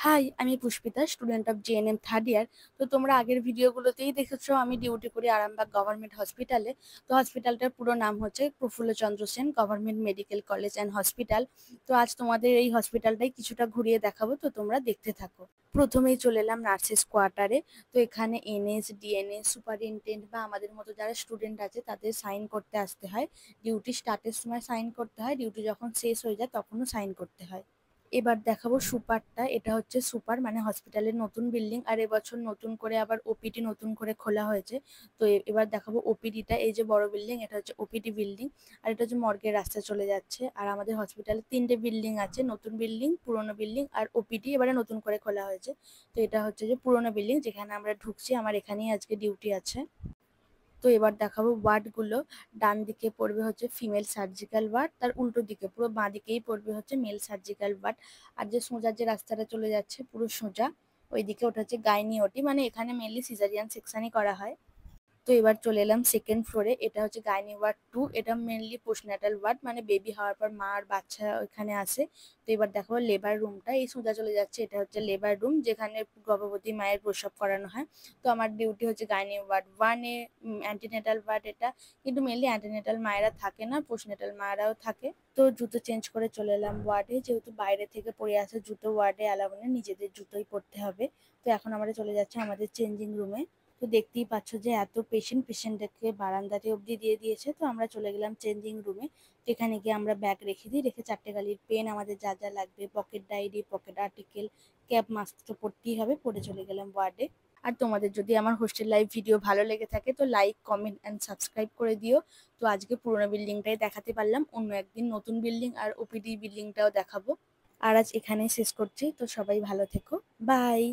High, আমি Pushpita, student of GNM third year. তো তোমরা আগের ভিডিওগুলোতেই দেখেছো আমি ডিউটি করি আরামবাগ গভর্নমেন্ট হসপিটালে। তো হসপিটালটার পুরো নাম হচ্ছে Prafullachandra Sen government medical college and hospital. তো আজ তোমাদের এই হসপিটালটাই কিছুটা ঘুরিয়ে দেখাবো, তো তোমরা দেখতে থাকো। প্রথমেই চলে এলাম নার্সেস কোয়ার্টারে। তো এখানে এনএস, ডিএনএস, সুপারিনটেন্ডেন্ট বা আমাদের মতো যারা স্টুডেন্ট আছে তাদের সাইন করতে আসতে হয়। ডিউটি স্টার্টের সময় সাইন করতে হয়, ডিউটি যখন শেষ হয়ে যায় তখনও সাইন করতে হয়। এবার দেখাবো সুপারটা। এটা হচ্ছে সুপার মানে হসপিটালের নতুন বিল্ডিং, আর এবছর নতুন করে আবার ওপিডি নতুন করে খোলা হয়েছে। তো এবার দেখাবো ওপিডিটা। এই যে বড় বিল্ডিং, এটা হচ্ছে ওপিডি বিল্ডিং। আর এটা হচ্ছে মর্গের রাস্তা চলে যাচ্ছে। আর আমাদের হসপিটালে 3টে বিল্ডিং আছে, নতুন বিল্ডিং, পুরোনো বিল্ডিং আর ওপিডি এবারে নতুন করে খোলা হয়েছে। তো এটা হচ্ছে যে পুরোনো বিল্ডিং যেখানে আমরা ঢুকছি, আমার এখানেই আজকে ডিউটি আছে। তো এবার দেখাবো ওয়ার্ডগুলো। ডান দিকে পড়বে হচ্ছে ফিমেল সার্জিক্যাল ওয়ার্ড, তার উল্টো দিকে পুরো বাঁ দিকেই পড়বে হচ্ছে মেল সার্জিক্যাল ওয়ার্ড। আর যে সোজা যে রাস্তাটা চলে যাচ্ছে পুরো সোজা ওইদিকে, ওটা হচ্ছে গাইনি ওটি, মানে এখানে মেনলি সিজারিয়ান সেকশনই করা হয়। তো এবার চলে এলাম সেকেন্ড ফ্লোরে। এটা হচ্ছে গাইনি ওয়ার্ড 2। এটা মেনলি পোস্টন্যাটাল ওয়ার্ড, মানে বেবি হওয়ার পর মা আর বাচ্চা ওখানে আসে। তো এবার দেখাবো লেবার রুমটা, এই সোজা চলে যাচ্ছে, এটা হচ্ছে লেবার রুম যেখানে গর্ভবতী মায়ের প্রসব করানো হয়। তো আমার ডিউটি হচ্ছে গাইনি ওয়ার্ড 1-এ, অ্যান্টিনেটাল ওয়ার্ড এটা। কিন্তু মেনলি অ্যান্টিনেটাল মায়েরা থাকে না, পোস্টন্যাটাল মায়েরাও থাকে। তো জুতো চেঞ্জ করে চলে এলাম ওয়ার্ডে, যেহেতু বাইরে থেকে পরে আসে জুতো ওয়ার্ডে অ্যালাউ নেই, নিজেদের জুতোই পরতে হবে। তো এখন আমরা চলে যাচ্ছি আমাদের চেঞ্জিং রুমে। তো দেখতেই পাচ্ছ যে এত পেশেন্টদেরকে বারান্দাতে অবধি দিয়ে দিয়েছে। তো আমরা চলে গেলাম চেঞ্জিং রুমে। এখানে গিয়ে আমরা ব্যাগ রেখে দিই, রেখে 4টে কালির পেন, আমাদের যা যা লাগবে, pocket diary, pocket article, cap, mask তো পরতেই হবে, পরে চলে গেলাম ওয়ার্ডে। আর তোমাদের যদি আমার হোস্টেল লাইফ ভিডিও ভালো লেগে থাকে তো লাইক, কমেন্ট অ্যান্ড সাবস্ক্রাইব করে দিও। তো আজকে পুরোনো বিল্ডিংটাই দেখাতে পারলাম, অন্য একদিন নতুন বিল্ডিং আর ওপিডি বিল্ডিংটাও দেখাবো। আর আজ এখানেই শেষ করছি, তো সবাই ভালো থেকো, বাই।